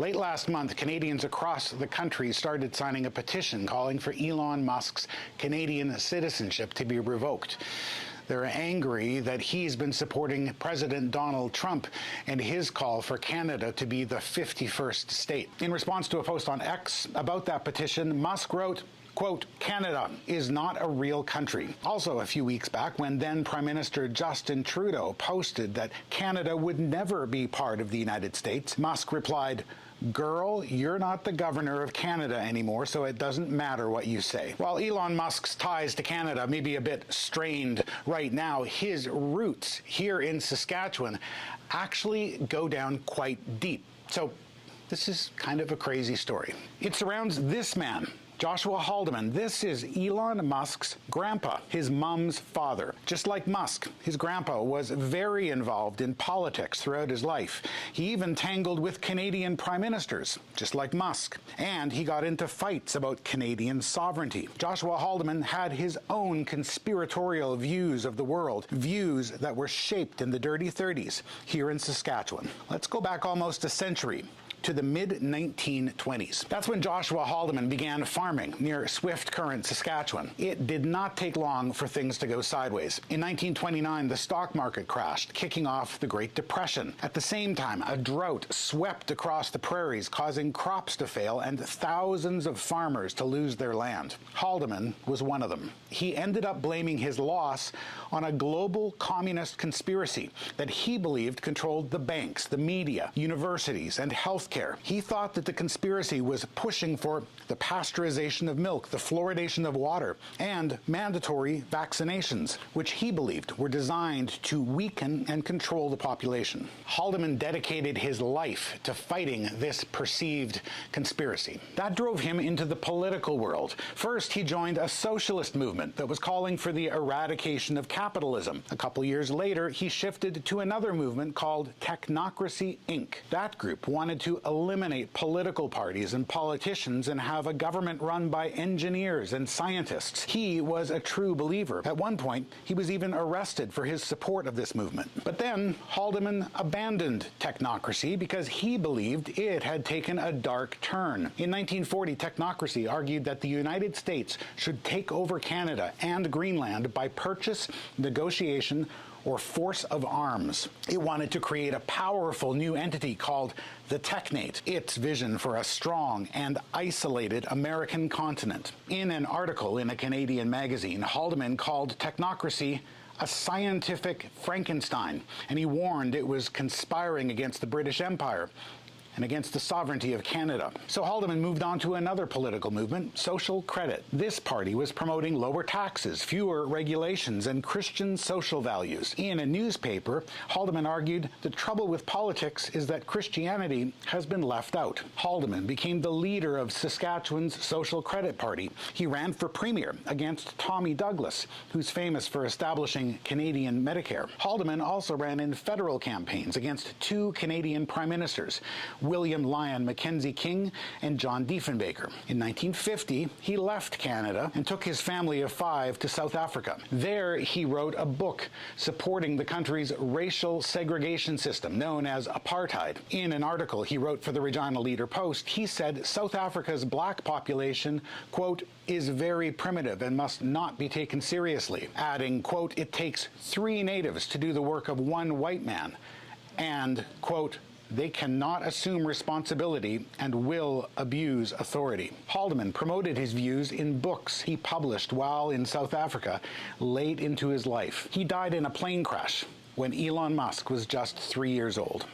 Late last month, Canadians across the country started signing a petition calling for Elon Musk's Canadian citizenship to be revoked. They're angry that he's been supporting President Donald Trump and his call for Canada to be the 51st state. In response to a post on X about that petition, Musk wrote, quote, "Canada is not a real country." Also, a few weeks back, when then Prime Minister Justin Trudeau posted that Canada would never be part of the United States, Musk replied, "Girl, you're not the governor of Canada anymore, so it doesn't matter what you say." While Elon Musk's ties to Canada may be a bit strained right now, his roots here in Saskatchewan actually go down quite deep. So this is kind of a crazy story. It surrounds this man, Joshua Haldeman. This is Elon Musk's grandpa, his mom's father. Just like Musk, his grandpa was very involved in politics throughout his life. He even tangled with Canadian prime ministers, just like Musk. And he got into fights about Canadian sovereignty. Joshua Haldeman had his own conspiratorial views of the world, views that were shaped in the dirty 30s here in Saskatchewan. Let's go back almost a century, to the mid-1920s. That's when Joshua Haldeman began farming near Swift Current, Saskatchewan. It did not take long for things to go sideways. In 1929, the stock market crashed, kicking off the Great Depression. At the same time, a drought swept across the prairies, causing crops to fail and thousands of farmers to lose their land. Haldeman was one of them. He ended up blaming his loss on a global communist conspiracy that he believed controlled the banks, the media, universities, and health care. He thought that the conspiracy was pushing for the pasteurization of milk, the fluoridation of water, and mandatory vaccinations, which he believed were designed to weaken and control the population. Haldeman dedicated his life to fighting this perceived conspiracy. That drove him into the political world. First, he joined a socialist movement that was calling for the eradication of capitalism. A couple years later, he shifted to another movement called Technocracy, Inc. That group wanted to eliminate political parties and politicians and have a government run by engineers and scientists. He was a true believer. At one point, he was even arrested for his support of this movement. But then Haldeman abandoned technocracy because he believed it had taken a dark turn. In 1940, technocracy argued that the United States should take over Canada and Greenland by purchase, negotiation, or force of arms. It wanted to create a powerful new entity called the Technate, its vision for a strong and isolated American continent. In an article in a Canadian magazine, Haldeman called technocracy a scientific Frankenstein, and he warned it was conspiring against the British Empire and against the sovereignty of Canada. So Haldeman moved on to another political movement, social credit. This party was promoting lower taxes, fewer regulations, and Christian social values. In a newspaper, Haldeman argued the trouble with politics is that Christianity has been left out. Haldeman became the leader of Saskatchewan's Social Credit Party. He ran for premier against Tommy Douglas, who's famous for establishing Canadian Medicare. Haldeman also ran in federal campaigns against two Canadian prime ministers, William Lyon Mackenzie King and John Diefenbaker. In 1950, he left Canada and took his family of 5 to South Africa. There, he wrote a book supporting the country's racial segregation system, known as apartheid. In an article he wrote for the Regina Leader-Post, he said South Africa's black population, quote, is very primitive and must not be taken seriously, adding, quote, it takes 3 natives to do the work of 1 white man, and, quote, they cannot assume responsibility and will abuse authority. Haldeman promoted his views in books he published while in South Africa late into his life. He died in a plane crash when Elon Musk was just 3 years old.